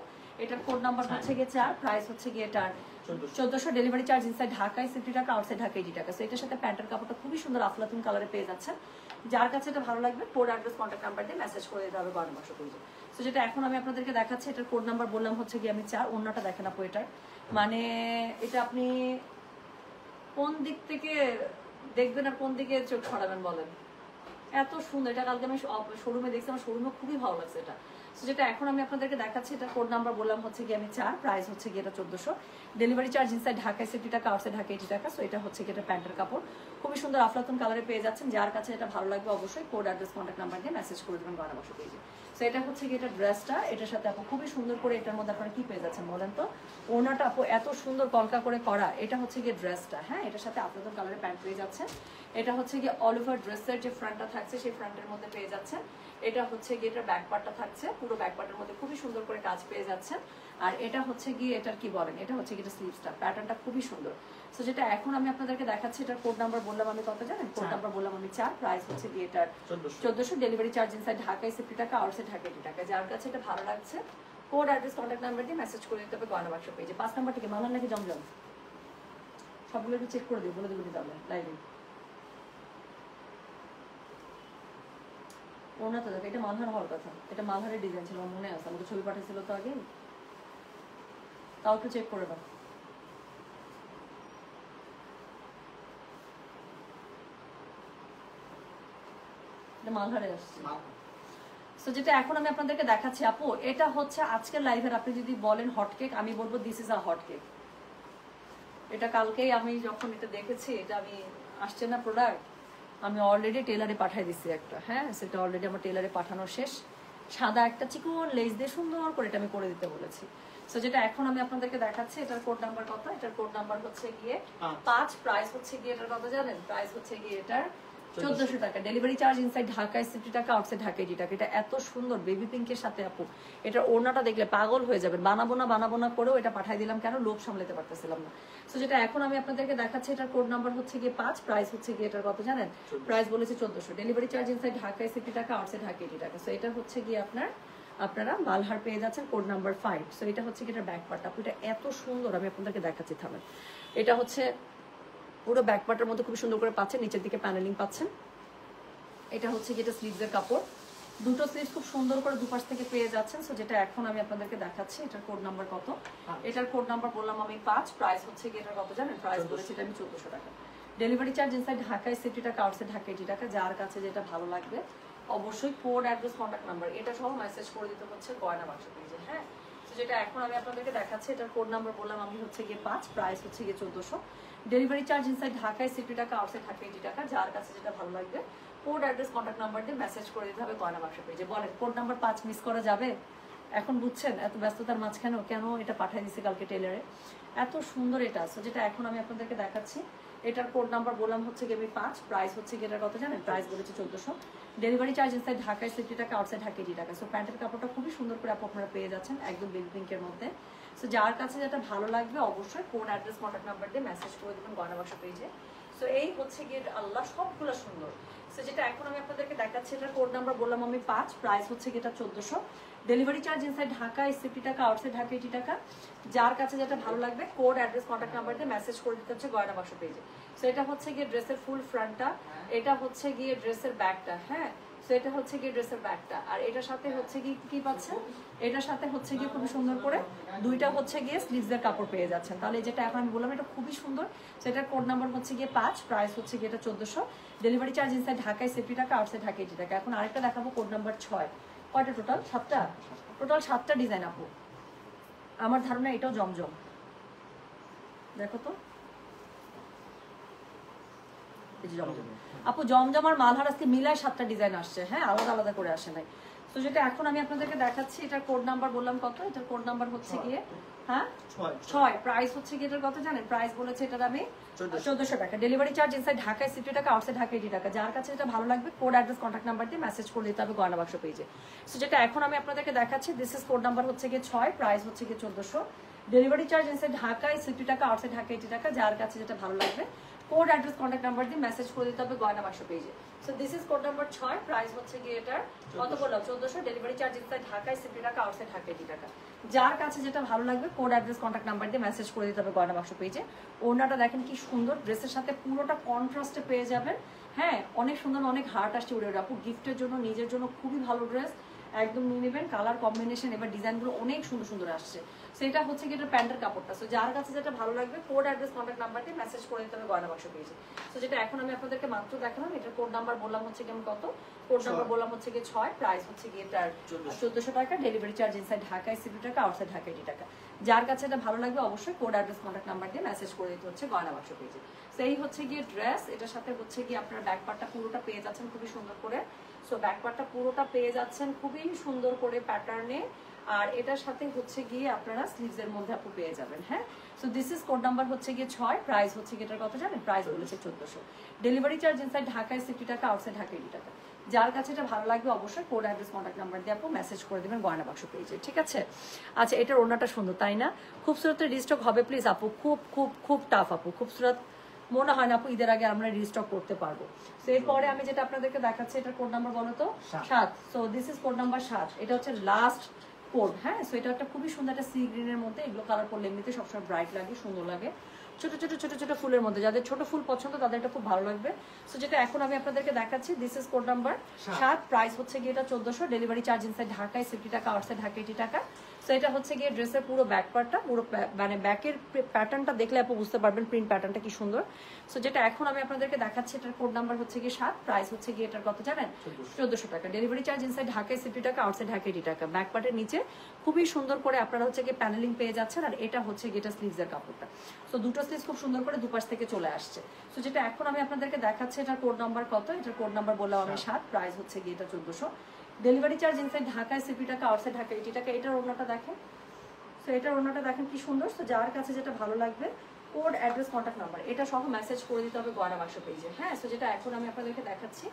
এটার কোড নাম্বার হচ্ছে গিয়ে 4, প্রাইস হচ্ছে গিয়ে এটার 1400, ডেলিভারি চার্জ ইনসাইড ঢাকায় 60 টাকা, আউটসাইড ঢাকা 80 টাকা। সো এটার সাথে প্যান্টের কাপড়টা খুবই সুন্দর আফলাতুন কালারে পেয়ে যাচ্ছেন। যার কাছে এটা ভালো লাগবে কোড অ্যাড্রেস কন্ট্যাক্ট নাম্বার দিয়ে মেসেজ করে দিতে হবে গয়না বাক্স পেজে। সো যেটা এখন আমি আপনাদেরকে দেখাচ্ছি, এটার কোড নাম্বার বললাম হচ্ছে গিয়ে আমি 4, অন্যটা দেখেন আপু এটার, মানে এটা আপনি কোন দিক থেকে দেখবেন আর কোন দিকে চোখ ছড়াবেন বলেন, এত সুন্দর। এটা কালকে আমি শোরুমে দেখছি, আমার শোরুমে খুবই ভালো লাগছে এটা। সো যেটা এখন আমি আপনাদেরকে দেখাচ্ছি, এটা কোড নাম্বার বললাম হচ্ছে গিয়ে আমি 4, প্রাইস হচ্ছে গিয়ে এটা 1400, ডেলিভারি চার্জ ইনসাইড ঢাকায় 60 টাকা, আউটসাইড ঢাকা 80 টাকা। সো এটা হচ্ছে গিয়ে এটা প্যান্টের কাপড়, খুবই সুন্দর আফলাতুন কালারে পেয়ে যাচ্ছেন। যার কাছে এটা ভালো লাগবে অবশ্যই কোড অ্যাড্রেস কন্ট্যাক্ট নাম্বার দিয়ে মেসেজ করে দেবেন গয়না বাক্স পেজে। সো এটা হচ্ছে গিয়ে এটা ড্রেসটা, এটার সাথে আপু খুবই সুন্দর করে, এটার মধ্যে আপনারা কি পেয়ে যাচ্ছেন বলেন তো? ওনাটা আপু এত সুন্দর কলকা করে করা, এটা হচ্ছে গিয়ে ড্রেসটা, হ্যাঁ এটার সাথে আফলাতুন কালারের প্যান্ট পেয়ে যাচ্ছেন। এটা হচ্ছে গিয়ে অল ওভার ড্রেসের যে ফ্রন্টটা থাকছে সেই ফ্রন্টের মধ্যে পেয়ে যাচ্ছেন। এটা হচ্ছে গিয়ে এটার ব্যাক পার্টটা থাকছে, পুরো ব্যাক পার্টের মধ্যে খুবই সুন্দর করে কাজ পেয়ে যাচ্ছেন। আর এটা হচ্ছে গিয়ে এটার কি বলেন, এটা হচ্ছে গিয়ে স্লিভসটা, প্যাটার্নটা খুবই সুন্দর। সো যেটা এখন আমি আপনাদেরকে দেখাচ্ছি, এটার কোড নাম্বার বললাম আমি কত জানেন? কোড নাম্বার বললাম আমি 4, প্রাইস হচ্ছে গিয়ে এটার 1400, ডেলিভারি চার্জ ইনসাইড ঢাকায় 60 টাকা, আউটসাইড ঢাকা 80 টাকা। যার কাছে এটা ভালো লাগছে কোড অ্যাড্রেস কন্ট্যাক্ট নাম্বার দিয়ে মেসেজ করে দিতে হবে গয়না বাক্স পেজে। 5 নাম্বার থেকে মালহার নাকি জমজম সবগুলো একটু চেক করে দিই, বলে দিবি তাহলে লাইভে। ওনা তো দেখ, এটা মালহার হওয়ার কথা, এটা মালহারের ডিজাইন ছিল, মনে আছে আমাকে ছবি পাঠিয়েছিল তো আগে, তাও একটু চেক করে দাও। এটা মালহারে আসছে। সো যেটা এখন আমি আপনাদেরকে দেখাচ্ছি আপু, এটা হচ্ছে আজকের লাইভের, আপনি যদি বলেন হট কেক, আমি বলবো this is a hot cake. এটা কালকেই আমি যখন এটা দেখেছি, এটা আমি আসছে না প্রোডাক্ট, আমি অলরেডি টেলারে পাঠিয়ে দিচ্ছি একটা, হ্যাঁ সেটা অলরেডি আমার টেলারে পাঠানো শেষ। সাদা একটা চিকন লেস দিয়ে সুন্দর করে এটা আমি করে দিতে বলেছি। সো যেটা এখন আমি আপনাদেরকে দেখাচ্ছি, এটার কোড নাম্বার কত? এটার কোড নাম্বার হচ্ছে গিয়ে 5, প্রাইস হচ্ছে গিয়ে এটার কত জানেন? প্রাইস হচ্ছে গিয়ে এটার 1400 টাকা, ডেলিভারি চার্জ ইনসাইড ঢাকায় 60 টাকা, আউটসাইড ঢাকা 80 টাকা। এটা এত সুন্দর বেবি পিঙ্কের সাথে আপু, এটার ওড়নাটা দেখলে পাগল হয়ে যাবেন। বানাবো না করেও এটা পাঠিয়ে দিলাম, কেন লোভ সামলাতে পারতেছিলাম না। সো যেটা এখন আমি আপনাদেরকে দেখাচ্ছি, এটার কোড নাম্বার হচ্ছে গিয়ে 5, প্রাইস হচ্ছে গিয়ে এটার কত জানেন? প্রাইস বলেছে 1400, ডেলিভারি চার্জ ইনসাইড ঢাকায় 60 টাকা, আউটসাইড ঢাকা 80 টাকা। সো এটা হচ্ছে গিয়ে আপনারা মালহার পেয়ে যাচ্ছেন কোড নাম্বার 5। সো এটা হচ্ছে গিয়ে এটার ব্যাক পার্ট, আপু এটা এত সুন্দর, আমি আপনাদেরকে দেখাচ্ছি থামেন। এটা হচ্ছে পুরো ব্যাক পার্টের মধ্যে খুব সুন্দর করে পাচ্ছেন, নিচের দিকে প্যানেলিং পাচ্ছেন। এটা হচ্ছে যেটা স্লিভসের কাপড়, দুটো স্লিভস খুব সুন্দর করে দুপাশ থেকে পেয়ে যাচ্ছেন। সো যেটা এখন আমি আপনাদেরকে দেখাচ্ছি, এটার কোড নাম্বার কত? এটার কোড নাম্বার বললাম আমি 5, প্রাইস হচ্ছে কি এটার কত জানেন? প্রাইস বলেছি এটা আমি 1400 টাকা, ডেলিভারি চার্জ ইনসাইড ঢাকায় 60 টাকা, আউটসাইড ঢাকা 80 টাকা। যার কাছে যেটা ভালো লাগবে অবশ্যই কোড অ্যাড্রেস কন্ট্যাক্ট নাম্বার এটা সহ মেসেজ করে দিতে হচ্ছে গয়না বাক্স পেজে, হ্যাঁ। তো যেটা এখন আমি আপনাদেরকে দেখাচ্ছি, এটার কোড নাম্বার বললাম আমি হচ্ছে গিয়ে 5, প্রাইস হচ্ছে গিয়ে 1400। ডেলিভারি চার্জ ইনসাইড ঢাকায় 60 টাকা, আউটসাইড ঢাকা 80 টাকা। যার কাছে যেটা ভালো লাগবে কোড, অ্যাড্রেস, কন্ট্যাক্ট নাম্বার দিয়ে মেসেজ করে দিতে হবে গয়না বাক্স পেজে। বলেন কোড নাম্বার 5 মিস করা যাবে? এখন বুঝছেন এত ব্যস্ততার মাঝখানেও কেন এটা পাঠিয়ে দিচ্ছে কালকে টেলারে, এত সুন্দর এটা। সো যেটা এখন আমি আপনাদেরকে দেখাচ্ছি, এটার কোড নাম্বার বললাম হচ্ছে গিয়ে 5, প্রাইস হচ্ছে গিয়ে এটার কত জানেন? প্রাইস বলেছে 1400। ডেলিভারি চার্জ ইনসাইড ঢাকায় 60 টাকা, আউটসাইড ঢাকা 80 টাকা। সো প্যান্টের কাপড়টা খুবই সুন্দর করে আপনারা পেয়ে যাচ্ছেন একদম বেবি পিঙ্কের মধ্যে। সো যার কাছে যেটা ভালো লাগবে অবশ্যই কোড, অ্যাড্রেস, কন্ট্যাক্ট নাম্বার দিয়ে মেসেজ করে দেবেন গয়না বাক্স পেজে। সো এই হচ্ছে গিয়ে আল্লাহ সবগুলো সুন্দর। সো যেটা এখন আমি আপনাদেরকে দেখাচ্ছি, এটার কোড নাম্বার বললাম আমি 5, প্রাইস হচ্ছে গিয়ে এটা 1400। ডেলিভারি চার্জ ইনসাইড ঢাকায় 60 টাকা, আউটসাইড ঢাকা 80 টাকা। যার কাছে যেটা ভালো লাগবে কোড, অ্যাড্রেস, কন্ট্যাক্ট নাম্বার দিয়ে মেসেজ করে দিতে হচ্ছে গয়না বাক্স পেজে। সো এটা হচ্ছে গিয়ে ড্রেসের ফুল ফ্রন্টটা, এটা হচ্ছে গিয়ে ড্রেসের ব্যাকটা, হ্যাঁ। সো এটা হচ্ছে গিয়ে ড্রেসের ব্যাকটা, আর এটার সাথে হচ্ছে গিয়ে কি পাচ্ছেন, এটার সাথে হচ্ছে গিয়ে খুবই সুন্দর করে দুইটা হচ্ছে গিয়ে স্লিভসের কাপড় পেয়ে যাচ্ছেন। তাহলে যেটা এখন আমি বললাম এটা খুবই সুন্দর। সেটার কোড নাম্বার হচ্ছে গিয়ে 5, প্রাইস হচ্ছে গিয়ে এটা 1400। ডেলিভারি চার্জ ইনসাইড ঢাকায় 60 টাকা, আউটসাইড ঢাকা 80 টাকা। এখন আরেকটা দেখাবো কোড নাম্বার 6। কয়টা টোটাল? 7টা। টোটাল 7টা ডিজাইন আপু। আমার ধারণা এটাও জমজম, দেখো তো জমজম আপু, জমজম আর মালহার আজকে মিলায় 7টা ডিজাইন আসছে, হ্যাঁ, আলাদা আলাদা করে আসে নাই। তো যেটা এখন আমি আপনাদেরকে দেখাচ্ছি, এটার কোড নাম্বার বললাম কত, এটার কোড নাম্বার হচ্ছে গিয়ে 6, প্রাইস হচ্ছে গিয়ে এটার কত জানেন? প্রাইস বলেছে এটার আমি 1400 টাকা। ডেলিভারি চার্জ ইনসাইড ঢাকায় 60 টাকা, আউটসাইড ঢাকা 80 টাকা। যার কাছে এটা ভালো লাগবে কোড, অ্যাড্রেস, কন্ট্যাক্ট নাম্বার দিয়ে মেসেজ করে দিতে হবে গয়না বাক্স পেজে। সো যেটা এখন আমি আপনাদেরকে দেখাচ্ছি, দিস ইজ কোড নাম্বার হচ্ছে গিয়ে 6, প্রাইস হচ্ছে গিয়ে 1400। ডেলিভারি চার্জ ইনসাইড ঢাকায় 60 টাকা, আউটসাইড ঢাকা 80 টাকা। যার কাছে যেটা ভালো লাগবে কোড, অ্যাড্রেস, কন্ট্যাক্ট নাম্বার দিয়ে মেসেজ করে দিতে হবে গয়না বাক্স পেজে। So this is code number 6, price হচ্ছে গিয়ে এটার কত বললাম? 1400। ডেলিভারি চার্জ ইনসাইড ঢাকায় 60 টাকা, আউটসাইড ঢাকা 80 টাকা। যার কাছে যেটা ভালো লাগবে কোড, অ্যাড্রেস, কন্ট্যাক্ট নাম্বার দিয়ে মেসেজ করে দিতে হবে গয়না বাক্স পেজে। ওড়নাটা দেখেন কি সুন্দর, ড্রেসের সাথে পুরোটা কন্ট্রাস্টে পেয়ে যাবেন, হ্যাঁ, অনেক সুন্দর, অনেক হার্ট আসছে উড়ে আপু। গিফটের জন্য, নিজের জন্য খুবই ভালো ড্রেস, একদম নিয়ে নেবেন। কালার কম্বিনেশন এবার ডিজাইনগুলো অনেক সুন্দর সুন্দর আসছে। সেটা হচ্ছে কি এটা প্যান্টের কাপড়টা। সো যার কাছে যেটা ভালো লাগবে কোড, অ্যাড্রেস, কন্ট্যাক্ট নাম্বার দিয়ে মেসেজ করে দিতে হবে গয়না বাক্স পেজে। সো যেটা এখন আমি আপনাদেরকে মাত্র দেখালাম, এটার কোড নাম্বার বললাম হচ্ছে কি আমি কত, কোড নাম্বার বললাম হচ্ছে কি 6, প্রাইস হচ্ছে কি এটার 1400 টাকা। ডেলিভারি চার্জ ইনসাইড ঢাকায় 60 টাকা, আউটসাইড ঢাকা 80 টাকা। যার কাছে এটা ভালো লাগবে অবশ্যই কোড, অ্যাড্রেস, কন্ট্যাক্ট নাম্বার দিয়ে মেসেজ করে দিতে হচ্ছে গয়না বাক্স পেজে। সেই হচ্ছে গিয়ে ড্রেস, এটার সাথে হচ্ছে গিয়ে আপনারা ব্যাক পার্টটা পুরোটা পেয়ে যাচ্ছেন খুবই সুন্দর করে। সো ব্যাক পার্টটা পুরোটা পেয়ে যাচ্ছেন খুবই সুন্দর করে প্যাটার্নে, আর এটার সাথে হচ্ছে গিয়ে আপনারা স্লিভসের মধ্যে আপু পেয়ে যাবেন, হ্যাঁ। So this is code number হচ্ছে গিয়ে 6, প্রাইস হচ্ছে গিয়ে এটার কত জানেন? প্রাইস বলেছে 1400। ডেলিভারি চার্জ ইনসাইড ঢাকায় 60 টাকা, আউটসাইড ঢাকা 80 টাকা। যার কাছে এটা ভালো লাগবে অবশ্যই কোড, অ্যাড্রেস, কন্ট্যাক্ট নাম্বার দিয়ে আপু মেসেজ করে দেবেন গয়না বাক্স পেজে, ঠিক আছে? আচ্ছা, এটার ওড়নাটা সুন্দর তাই না? খুবসুরতের রিস্টক হবে প্লিজ আপু, খুব খুব খুব টাফ আপু। খুবসুরত মনে হয় না আপু ঈদের আগে আমরা রিস্টক করতে পারবো। তো এরপরে আমি যেটা আপনাদেরকে দেখাচ্ছি, এটার কোড নাম্বার বলো তো 7। So this is code number 7, এটা হচ্ছে লাস্ট কোড, হ্যাঁ। সো এটা একটা খুবই সুন্দর একটা সি গ্রিনের মধ্যে, এগুলো কালার করলে এমনিতে সবসময় ব্রাইট লাগে, সুন্দর লাগে। ছোট ছোট ছোট ছোট ফুলের মধ্যে, যাদের ছোট ফুল পছন্দ তাদের এটা খুব ভালো লাগবে। সো যেটা এখন আমি আপনাদেরকে দেখাচ্ছি, this is code number 7, price হচ্ছে গিয়ে এটা 1400। ডেলিভারি চার্জ ইনসাইড ঢাকায় 60 টাকা, আউটসাইড ঢাকা 80 টাকা। সো এটা হচ্ছে গিয়ে ড্রেসের পুরো ব্যাক পার্টটা, পুরো মানে ব্যাকের প্যাটার্নটা দেখলে আপু বুঝতে পারবেন প্রিন্ট প্যাটার্নটা কি সুন্দর। সো যেটা এখন আমি আপনাদেরকে দেখাচ্ছি, এটার কোড নাম্বার হচ্ছে গিয়ে 7, প্রাইস হচ্ছে গিয়ে এটার কত জানেন? 1400 টাকা। ডেলিভারি চার্জ ইনসাইড ঢাকায় 60 টাকা, আউটসাইড ঢাকা 80 টাকা। ব্যাক পার্টের নিচে খুবই সুন্দর করে আপনারা হচ্ছে গিয়ে প্যানেলিং পেয়ে যাচ্ছেন, আর এটা হচ্ছে গিয়ে এটা স্লিভসের কাপড়টা। সো দুটো স্লিভস খুব সুন্দর করে দুপাশ থেকে চলে আসছে। সো যেটা এখন আমি আপনাদেরকে দেখাচ্ছি, এটার কোড নাম্বার কত, এটার কোড নাম্বার বললাম আমি 7, প্রাইস হচ্ছে গিয়ে এটা 1400। ডেলিভারি চার্জ ইনসাইড ঢাকায় 60 টাকা, আউটসাইড ঢাকা 80 টাকা। এটার ওড়নাটা দেখেন, সো এটার ওড়নাটা দেখেন কি সুন্দর। তো যার কাছে যেটা ভালো লাগবে কোড, অ্যাড্রেস, কন্ট্যাক্ট নাম্বার এটা সহ মেসেজ করে দিতে হবে গয়না বাক্স পেজে, হ্যাঁ। সো যেটা এখন আমি আপনাদেরকে দেখাচ্ছি,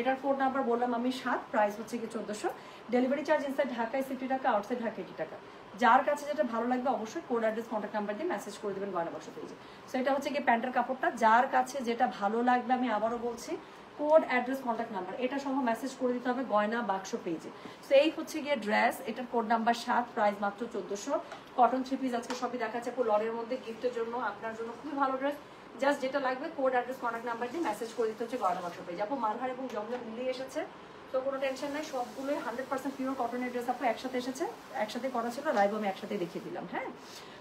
এটার কোড নাম্বার বললাম আমি 7, প্রাইস হচ্ছে কি 1400। ডেলিভারি চার্জ ইনসাইড ঢাকায় 60 টাকা, আউটসাইড ঢাকা 80 টাকা। যার কাছে যেটা ভালো লাগবে অবশ্যই কোড, অ্যাড্রেস, কন্ট্যাক্ট নাম্বার দিয়ে মেসেজ করে দেবেন গয়না বাক্স পেজে। সো এটা হচ্ছে কি প্যান্টের কাপড়টা, যার কাছে যেটা ভালো লাগবে আমি আবারও বলছি কোড, অ্যাড্রেস, কন্ট্যাক্ট নাম্বার এটা সহ মেসেজ করে দিতে হবে গয়না বাক্স পেজে। সো এই হচ্ছে গিয়ে ড্রেস, এটার কোড নাম্বার 7, প্রাইস মাত্র 1400। কটন 3 পিস আজকে সবই দেখাচ্ছে আপু লরের মধ্যে, গিফটের জন্য, আপনার জন্য খুবই ভালো ড্রেস। জাস্ট যেটা লাগবে কোড, অ্যাড্রেস, কন্ট্যাক্ট নাম্বার দিয়ে মেসেজ করে দিতে হচ্ছে গয়না বাক্স পেজে। আপু মালহার এবং জমজম মিলিয়ে এসেছে, তো কোনো টেনশন নাই, সবগুলোই 100% পিওর কটনের ড্রেস আপু একসাথে এসেছে, একসাথে করা ছিল, লাইভ আমি একসাথে দেখিয়ে দিলাম, হ্যাঁ।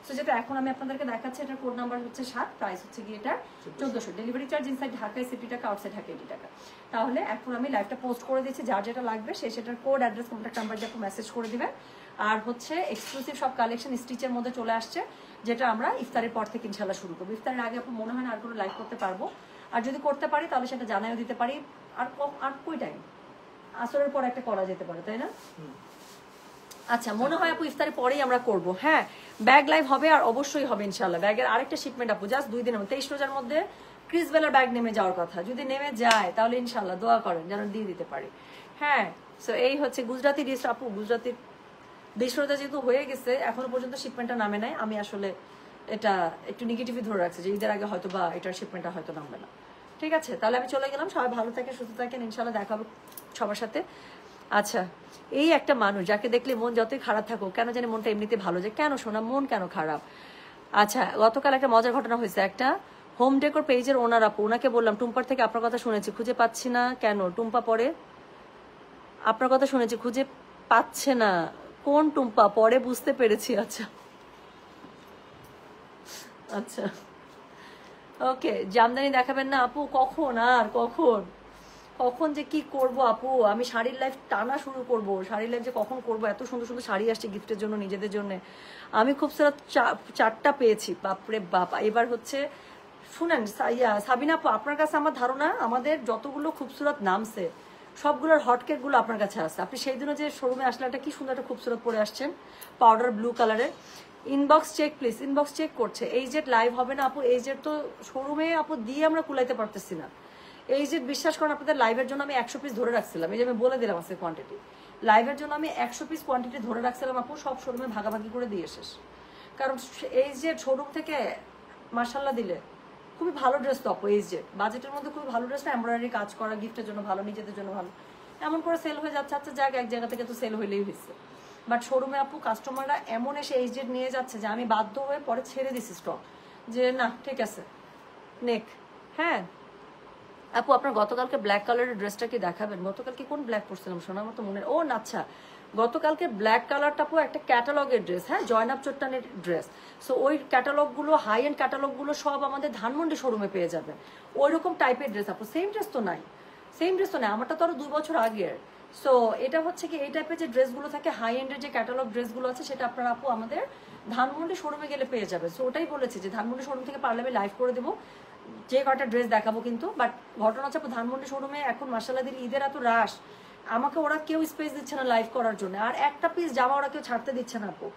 সো যেটা এখন আমি আপনাদেরকে দেখাচ্ছি, এটার কোড নাম্বার হচ্ছে 7, প্রাইস হচ্ছে গিয়ে এটা 1400। ডেলিভারি চার্জ ইনসাইড ঢাকায় 60 টাকা, আউটসাইড ঢাকা 80 টাকা। তাহলে এখন আমি লাইভটা পোস্ট করে দিচ্ছি, যার যেটা লাগবে সে সেটার কোড, অ্যাড্রেস, কন্ট্যাক্ট নাম্বার দিয়ে আপু মেসেজ করে দিবেন, আর হচ্ছে এক্সক্লুসিভ সব কালেকশন স্টিচের মধ্যে চলে আসছে, যেটা আমরা ইফতারের পর থেকে ইনশাল্লাহ শুরু করবো। ইফতারের আগে আপু মনে হয় না আর কোনো লাইভ করতে পারবো, আর যদি করতে পারি তাহলে সেটা জানাইও দিতে পারি। আর কই টাইম, আসরের পর একটা করা যেতে পারে, তাই না? আচ্ছা, মনে হয় আপু ইফতারের পরেই আমরা করব। হ্যাঁ, ব্যাগ লাইভ হবে, আর অবশ্যই হবে ইনশাল্লাহ। ব্যাগের আরেকটা শিপমেন্ট আপু জাস্ট 2 দিনের মধ্যে, 23 রোজার মধ্যে ক্রিসবেলার ব্যাগ নেমে যাওয়ার কথা। যদি নেমে যায় তাহলে ইনশাল্লাহ দোয়া করেন যেন দিয়ে দিতে পারি। হ্যাঁ, সো এই হচ্ছে গুজরাটি ডিশ আপু। গুজরাটির 20 রোজা যেহেতু হয়ে গেছে, এখনো পর্যন্ত শিপমেন্টটা নামে নাই। আমি আসলে এটা একটু নেগেটিভই ধরে রাখছি যে ঈদের আগে হয়তো বা এটার শিপমেন্টটা হয়তো নামবে না। ঠিক আছে, তাহলে আমি চলে গেলাম। সবাই ভালো থাকেন, সুস্থ থাকেন, ইনশাল্লাহ দেখা হবে সবার সাথে। আচ্ছা, এই একটা মানুষ যাকে দেখলে মন যতই খারাপ থাকুক, কেন জানি মনটা এমনিতে ভালো যায়। কেন শোনা, মন কেন খারাপ? আচ্ছা, গতকাল একটা মজার ঘটনা হয়েছে। একটা হোম ডেকোর পেজের ওনার আপু, ওনাকে বললাম টুম্পার থেকে আপনার কথা শুনেছি, খুঁজে পাচ্ছি না কেন। টুম্পা পরে আপনার কথা শুনেছি, খুঁজে পাচ্ছে না। কোন টুম্পা? পরে বুঝতে পেরেছি। আচ্ছা আচ্ছা, ওকে। জামদানি দেখাবেন না আপু? কখন আর কখন, কখন যে কি করব আপু। আমি শাড়ির লাইফ টানা শুরু করব। শাড়ির লাইফ যে কখন করব, এত সুন্দর সুন্দর শাড়ি আসছে গিফটের জন্য, নিজেদের জন্য। আমি খুব চারটা পেয়েছি, বাপরে বাপ। এবার হচ্ছে শুনেন সাবিনা আপু, আপনার কাছে আমার ধারণা আমাদের যতগুলো খুবসুরত নামছে সবগুলোর হটকেক গুলো আপনার কাছে আছে। আপনি সেই দিনও যে শোরুমে আসলে একটা কি সুন্দর একটা খুবসুরত পরে আসছেন, পাউডার ব্লু কালারের। Inbox check please, inbox check করছে। এই যে লাইভ হবে না আপু, এই যে তো শোরুমে আপু দিয়ে আমরা কুলাইতে পারতেছি না। এই যে বিশ্বাস করেন, আপনাদের লাইভের জন্য আমি 100 পিস ধরে রাখছিলাম। এই যে আমি বলে দিলাম আজকে কোয়ান্টিটি, লাইভের জন্য আমি 100 পিস কোয়ান্টিটি ধরে রাখছিলাম আপু, সব শোরুমে ভাগাভাগি করে দিয়ে শেষ। কারণ এই যে শোরুম থেকে মার্শাল্লাহ দিলে খুবই ভালো ড্রেস তো আপু, এই যে বাজেটের মধ্যে খুবই ভালো ড্রেস না, এমব্রয়ডারি কাজ করা, গিফটের জন্য ভালো, নিজেদের জন্য ভালো, এমন করে সেল হয়ে যাচ্ছে। আচ্ছা জায়গা এক জায়গা থেকে তো সেল হইলেই হয়েছে, বাট শোরুমে আপু কাস্টমাররা এমন এসে এই যে নিয়ে যাচ্ছে যে আমি বাধ্য হয়ে পরে ছেড়ে দিছি স্টক, যে না ঠিক আছে নেক। হ্যাঁ আপু, আপনার গতকালকে ব্ল্যাক কালারের ড্রেসটা কি দেখাবেন? গতকালকে কোন ব্ল্যাক পরছিলাম শোনা, আমার তো মনে, ও না আচ্ছা, গতকালকে ব্ল্যাক কালারটা আপু একটা ক্যাটালগের ড্রেস। হ্যাঁ, জয়নাব চট্টানের ড্রেস। সো ওই ক্যাটালগুলো, হাই এন্ড ক্যাটালগুলো সব আমাদের ধানমন্ডি শোরুমে পেয়ে যাবেন। ওই রকম টাইপের ড্রেস আপু, সেম ড্রেস তো নাই, সেম ড্রেস তো নাই, আমারটা তো আরো 2 বছর আগের। সো এটা হচ্ছে কি, এই টাইপের যে ড্রেসগুলো থাকে, হাই এন্ডের যে ক্যাটালগ ড্রেসগুলো আছে, সেটা আপনার আপু আমাদের ধানমন্ডি শোরুমে গেলে পেয়ে যাবে। সো ওটাই বলেছি যে ধানমন্ডি শোরুম থেকে পারলে আমি লাইভ করে দেবো, যে কটা ড্রেস দেখাবো কিন্তু। বাট ঘটনা হচ্ছে ধানমন্ডি শোরুমে এখন মার্শাল্লাহ দিন ঈদের এত রাশ, আমাকে ওরা কেউ স্পেস দিচ্ছে না লাইভ করার জন্য, আর একটা পিস জামা ওরা কেউ ছাড়তে দিচ্ছে না আপু।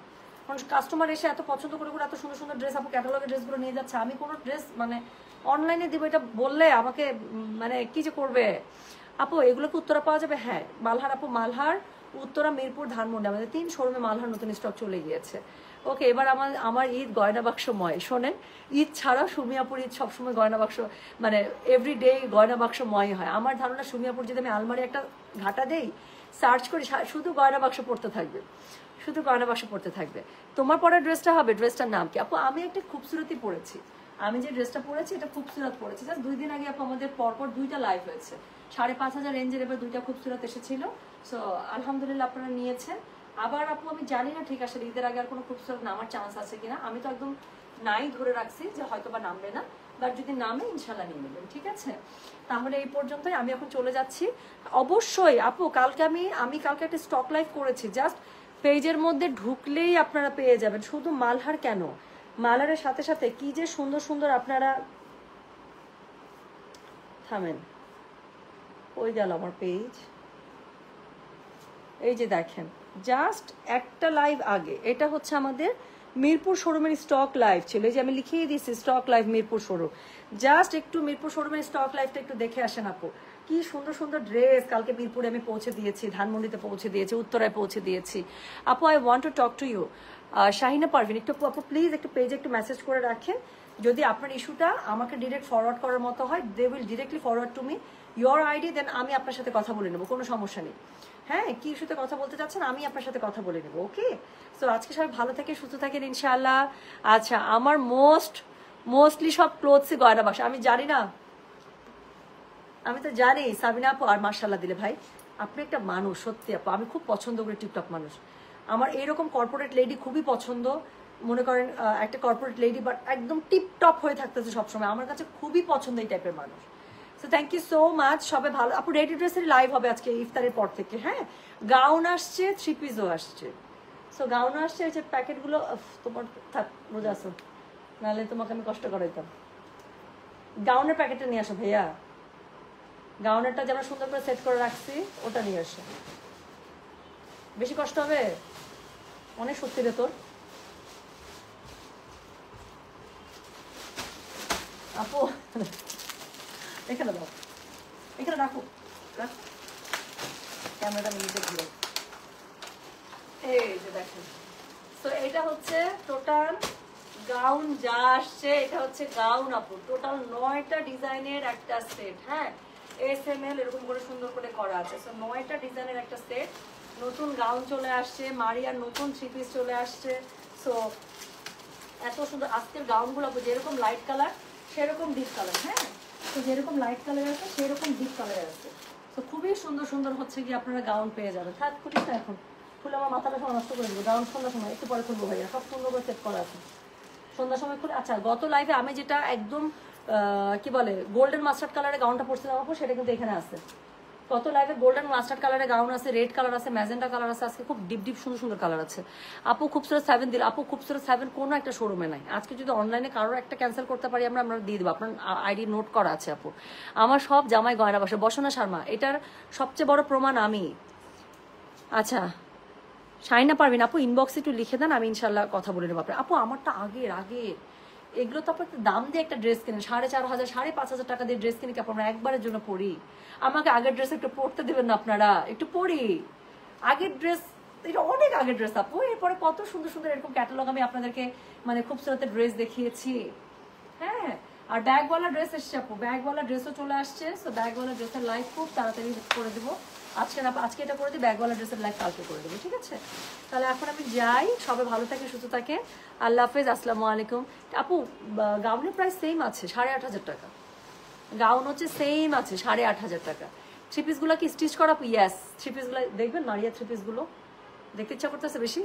কারণ কাস্টমার এসে এত পছন্দ করে করে এত সুন্দর সুন্দর ড্রেস আপু ক্যাটালগের ড্রেসগুলো নিয়ে যাচ্ছে। আমি কোনো ড্রেস মানে অনলাইনে দিব এটা বললে আমাকে মানে কি যে করবে আপু। এগুলোকে উত্তরা পাওয়া যাবে? হ্যাঁ, মালহার আপু, মালহার, উত্তরা, মিরপুর, ধানমন্ডি, আমাদের 3 শোরুমে মালহার নতুন স্টক চলে গিয়েছে। ওকে, এবার আমার ঈদ গয়না বাক্সময়। শোনেন, ঈদ ছাড়াও সুমিয়াপুর ঈদ সবসময় গয়না বাক্স, মানে এভরিডে গয়না বাক্সময় হয়। আমার ধারণা সুমিয়াপুর যদি আমি আলমারি একটা ঘাটা দেই, সার্চ করি, শুধু গয়না বাক্স পড়তে থাকবে, শুধু গয়না বাক্স পড়তে থাকবে। তোমার পরে ড্রেসটা হবে, ড্রেসটার নাম কি আপু? আমি একটা খুবসুরতি পরেছি, আমি যে ড্রেসটা পরেছি এটা খুবসুরত পরেছি। জাস্ট 2 দিন আগে আপু আমাদের পরপর 2টা লাইভ হয়েছে, 5,500 রেঞ্জের, এবার 2টা খুবসুরত এসেছিল। সো আলহামদুলিল্লাহ আপনারা নিয়েছেন। আবার আপু আমি জানি না ঠিক আসলে ঈদের আগে আর কোনো খুবসুরত নামার চান্স আছে কিনা, আমি তো একদম নাই ধরে রাখছি যে হয়তো বা নামবে না, বাট যদি নামে ইনশাল্লাহ নিয়ে নেবেন। ঠিক আছে, তাহলে এই পর্যন্তই, আমি এখন চলে যাচ্ছি। অবশ্যই আপু কালকে আমি কালকে একটা স্টক লাইভ করেছি, জাস্ট পেজের মধ্যে ঢুকলেই আপনারা পেয়ে যাবেন। শুধু মালহার কেন, মালহারের সাথে সাথে কি যে সুন্দর সুন্দর, আপনারা থামেন, ওই গেল আমার পেজ। এই যে দেখেন, জাস্ট একটা লাইভ আগে এটা হচ্ছে আমাদের মিরপুর শোরুমের স্টক লাইভ ছিল। এই যে আমি লিখিয়ে দিয়েছি stock live Mirpur showroom. Just একটু মিরপুর শোরুমের স্টক লাইভটা একটু দেখে আসেন আপু। কি সুন্দর সুন্দর ড্রেস কালকে মিরপুরে আমি পৌঁছে দিয়েছি, ধানমন্ডিতে পৌঁছে দিয়েছি, উত্তরায় পৌঁছে দিয়েছি। আপু I want to talk to you. Shahina Parvin, একটু আপু প্লিজ একটু পেজে একটু মেসেজ করে রাখেন। যদি আপনার ইস্যুটা আমাকে ডিরেক্ট ফরওয়ার্ড করার মতো হয়, they will directly forward to me your ID, then আমি আপনার সাথে কথা বলে নেবো, কোনো সমস্যা নেই। হ্যাঁ, কি ইস্যুতে কথা বলতে চাচ্ছেন আমি আপনার সাথে কথা বলে নেবো। ওকে, সো আজকে সবাই ভালো থেকে সুস্থ থাকেন ইনশাআল্লাহ। আচ্ছা, আমার মোস্টলি সব ক্লোথসই গয়না বাক্স। আমি জানি না, আমি তো জানি সাবিনা আপু, আর মার্শাল্লাহ দিলে ভাই আপনি একটা মানুষ, সত্যি আপু আমি খুব পছন্দ করি টিকটক মানুষ। আমার এইরকম কর্পোরেট লেডি খুবই পছন্দ। মনে করেন একটা কর্পোরেট লেডি বাট একদম টিপটপ হয়ে থাকতেছে সবসময়, আমার কাছে খুবই পছন্দ এই টাইপের মানুষ। So thank you so much, সবাই ভালো। আপু রেডি ড্রেসের লাইভ হবে আজকে ইফতারের পর থেকে। হ্যাঁ, গাউন আসছে, 3 পিসও আসছে। সো গাউন আসছে, এই যে প্যাকেটগুলো তোমার থাক, বুঝে আসো, নাহলে তোমাকে আমি কষ্ট করাইতাম। গাউনের প্যাকেটটা নিয়ে আসো ভাইয়া, গাউনেরটা যেমন সুন্দর করে সেট করে রাখছি ওটা নিয়ে আসো। বেশি কষ্ট হবে, অনেক সত্যি রে তোর আপু। এখানে দাও, এখানে রাখো, রাখো ক্যামেরাটা নিচে ঘুরে। এই যে দেখেন, তো এটা হচ্ছে টোটাল গাউন যা আসছে, এটা হচ্ছে গাউন আপু, টোটাল 9টা ডিজাইনের একটা সেট। হ্যাঁ, SML এরকম করে সুন্দর করে করা আছে। সো 9টা ডিজাইনের একটা সেট, নতুন গাউন চলে আসছে, মারিয়ার নতুন 3 পিস চলে আসছে। সো এত সুন্দর আজকের গাউনগুলো যেরকম লাইট কালার সেরকম ডিপ কালার। হ্যাঁ, তো যেরকম লাইট কালার আছে সেরকম ডিপ কালার আছে। তো খুবই সুন্দর সুন্দর হচ্ছে কি আপনারা গাউন পেয়ে যাবেন। থাক খুলিস না এখন, খুলে আমার মাথাটা সব নষ্ট করে দেবো। গাউন সন্ধ্যার সময় একটু পরে খুলবো ভাইয়া, সব সুন্দর করে সেট করা আছে সন্ধ্যার সময় খুলে। আচ্ছা, গত লাইভে আমি যেটা একদম কি বলে গোল্ডেন মাস্টার্ড কালারের গাউনটা পরছিলাম আপু, সেটা কিন্তু এখানে আছে। গত লাইভে গোল্ডেন মাস্টার্ড কালারের গাউন আছে, রেড কালার আছে, ম্যাজেন্টা কালার আছে। আজকে খুব ডিপ ডিপ সুন্দর সুন্দর কালার আছে আপু। খুবসুরত 7 দিল আপু, খুবসুরত 7 কোনো একটা শোরুমে নাই। আজকে যদি অনলাইনে কারোর একটা ক্যান্সেল করতে পারি আমরা দিয়ে দেবো, আপনার আইডি নোট করা আছে আপু। আমার সব জামাই গয়না বাসে, বসনা শর্মা এটার সবচেয়ে বড় প্রমাণ আমি। আচ্ছা শাইনা পারবেন আপু, ইনবক্সে একটু লিখে দেন, আমি ইনশাল্লাহ কথা বলে নেবো। আপু আমারটা আগে এগুলো তো আপনার দাম দিয়ে একটা ড্রেস কিনেন, 4,500 5,500 টাকা দিয়ে ড্রেস কিনে কি আমরা একবারের জন্য পরি? আমাকে আগের ড্রেস একটু পরতে দেবেন না আপনারা? একটু পরি আগের ড্রেস, এটা অনেক আগের ড্রেস আপু। এরপরে কত সুন্দর সুন্দর এরকম ক্যাটালগ আমি আপনাদেরকে মানে খুবসুরত ড্রেস দেখিয়েছি। হ্যাঁ, আর ব্যাগওয়ালা ড্রেস এসছে আপু, ব্যাগওয়ালা ড্রেসও চলে আসছে। সো ব্যাগওয়ালা ড্রেসের লাইভ খুব তাড়াতাড়ি করে দেবো। আজকে এটা করে দিই, ব্যাগওয়ালা ড্রেসের লাইভ কালকে করে দেবো, ঠিক আছে? তাহলে এখন আমি যাই, সবাই ভালো থাকে, সুস্থ থাকে, আল্লাহ হাফেজ, আসসালামু আলাইকুম। আপু গাউনের প্রাইস সেম আছে, 8,500 টাকা। গাউন হচ্ছে সেম আছে, 8,500 টাকা। 3 পিসগুলো কি স্টিচ করা? ইয়েস, 3 পিসগুলো দেখবেন, মারিয়া 3 পিসগুলো দেখতে ইচ্ছা করতেছে বেশি।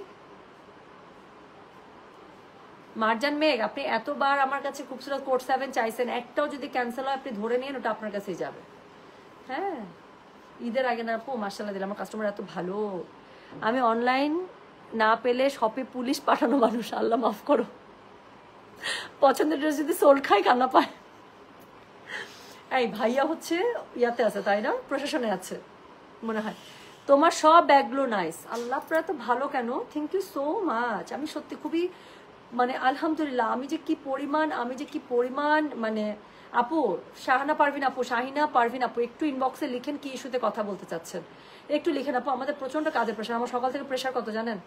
মার্জান মেঘ, আপনি এতবার আমার কাছে খুবসুরত কোট 7 চাইছেন, একটাও যদি ক্যান্সেল হয় আপনি ধরে নিন, ওটা আপনার কাছেই যাবে। হ্যাঁ, ঈদের আগে না আপু, মাশাআল্লাহ দিলাম, আমার কাস্টমার এত ভালো। আমি অনলাইন না পেলে শপে পুলিশ পাঠানো মানুষ, আল্লাহ মাফ করো। পছন্দের ড্রেস যদি সোল খায় কান্না পায়। এই ভাইয়া হচ্ছে ইয়াতে আছে তাই না, প্রশাসনে আছে মনে হয়। তোমার সব ব্যাগগুলো নাইস, আল্লাহ আপনারা তো ভালো কেন, থ্যাংক ইউ সো মাচ। আমি সত্যি খুবই মানে আলহামদুলিল্লাহ, আমি যে কি পরিমাণ মানে আপু, শাহিনা পারভিন আপু একটু ইনবক্সে লিখেন কি ইস্যুতে কথা বলতে চাচ্ছেন, একটু লিখেন আপু। আমাদের প্রচন্ড কাজের প্রেশার, আমার সকাল থেকে প্রেশার কত জানেন?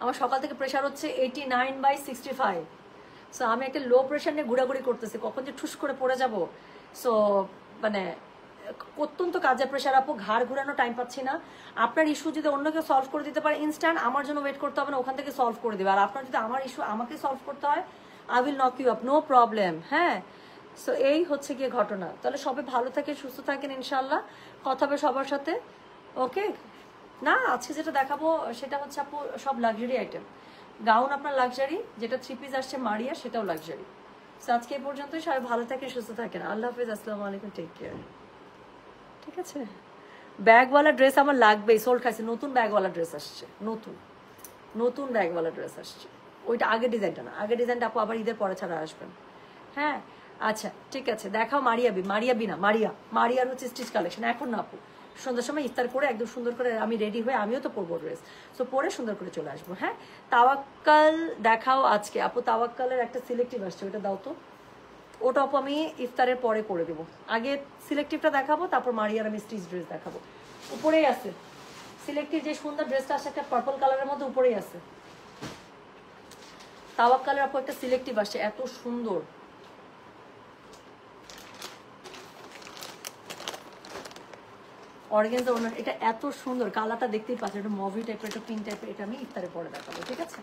আমার সকাল থেকে প্রেশার হচ্ছে 89/65। সো আমি একটা লো প্রেশার নিয়ে ঘোরাঘুরি করতেছি, কখন যে ঠুস করে পড়ে যাব। সো মানে অত্যন্ত কাজের প্রেশার আপু, ঘাড় ঘুরানো টাইম পাচ্ছি না। আপনার ইস্যু যদি অন্য কেউ সলভ করে দিতে পারে ইনস্ট্যান্ট, আমার জন্য ওয়েট করতে হবে না, ওখান থেকে সলভ করে দেবে। আর আপনার যদি আমার ইস্যু আমাকে সলভ করতে হয়, I will knock you up, no problem. হ্যাঁ, সো এই হচ্ছে গিয়ে ঘটনা। তাহলে সবাই ভালো থাকে, সুস্থ থাকেন, ইনশাল্লাহ কথা হবে সবার সাথে। ওকে, না আজকে যেটা দেখাবো সেটা হচ্ছে আপু সব লাক্সারি আইটেম। গাউন আপনার লাক্সারি, যেটা 3 পিস আসছে মারিয়া সেটাও লাক্সারি। সো আজকে এই পর্যন্তই, সবাই ভালো থাকে, সুস্থ থাকেন, আল্লাহ হাফিজ, আসসালামু আলাইকুম, টেক কেয়ার। ঠিক আছে, ব্যাগওয়ালা ড্রেস আমার লাগবেই, সোল খাইছে, নতুন ব্যাগওয়ালা ড্রেস আসছে, নতুন ব্যাগওয়ালা ড্রেস আসছে। ওইটা আগের ডিজাইনটা না, আগের ডিজাইনটা আপু আবার ঈদের পরে ছাড়া আসবেন। হ্যাঁ আচ্ছা ঠিক আছে, দেখাও মারিয়ার হচ্ছে স্টিচ কালেকশন। এখন না আপু, সন্ধ্যার সময় ইফতার করে একদম সুন্দর করে আমি রেডি হয়ে, আমিও তো পরবো ড্রেস, সো পরে সুন্দর করে চলে আসবো। হ্যাঁ, তাওয়াক্কাল দেখাও আজকে আপু, তাওয়াক্কালের একটা সিলেক্টিভ আসছে, ওটা দাও তো। ওটা আপু আমি ইফতারের পরে করে দেবো, আগে সিলেক্টিভটা দেখাবো, তারপর মারিয়ার আমি স্টিচ ড্রেস দেখাবো। উপরেই আছে সিলেক্টিভ, যে সুন্দর ড্রেসটা আসছে একটা পার্পল কালারের মধ্যে, উপরেই আছে তাওয়াক্কালের আপু একটা সিলেক্টিভ আসছে, এত সুন্দর। অর্গানজা ওনার, এটা এত সুন্দর, কালারটা দেখতেই পাচ্ছেন, এটা মুভি টাইপের, একটা পিঙ্ক টাইপের, এটা আমি ইফতারে পরে দেখাবো, ঠিক আছে?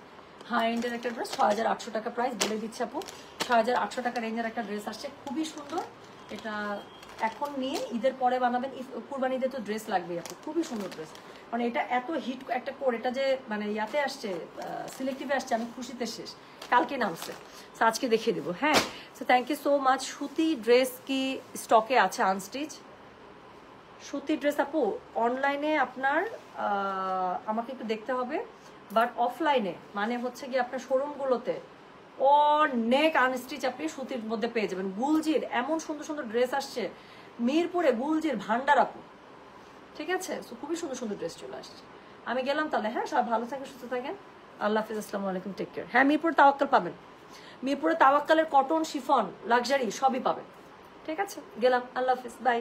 হাই এন্ডের একটা ড্রেস, 6,800 টাকা প্রাইস, বলে দিচ্ছে আপু, 6,800 টাকা রেঞ্জের একটা ড্রেস আসছে, খুবই সুন্দর। এটা এখন নিয়ে ঈদের পরে বানাবেন, কুরবানি ঈদে তো ড্রেস লাগবেই আপু, খুবই সুন্দর ড্রেস। মানে এটা এত হিট একটা কোর, এটা যে মানে ইয়াতে আসছে, সিলেক্টিভে আসছে, আমি খুশিতে শেষ, কালকে নামছে, আজকে দেখিয়ে দেবো। হ্যাঁ, so thank you so much. সুতি ড্রেস কি স্টকে আছে আনস্টিচ? সুতির ড্রেস আপু অনলাইনে আপনার আমাকে একটু দেখতে হবে, বাট অফলাইনে মানে হচ্ছে কি আপনার শোরুমগুলোতে অনেক আনস্টিচ আপনি সুতির মধ্যে পেয়ে যাবেন। গুলজির এমন সুন্দর সুন্দর ড্রেস আসছে, মিরপুরে গুলজির ভান্ডার আপু, ঠিক আছে? সো খুবই সুন্দর সুন্দর ড্রেস চলে আসছে। আমি গেলাম তাহলে, হ্যাঁ সবাই ভালো থাকেন, সুস্থ থাকেন, আল্লাহ হাফিজ, আসসালামু আলাইকুম, টেক কেয়ার। হ্যাঁ মিরপুরে তাওয়াক্কাল পাবেন, মিরপুরে তাওয়াক্কালের কটন, শিফন, লাক্সারি সবই পাবেন, ঠিক আছে? গেলাম, আল্লাহ হাফিজ, বাই।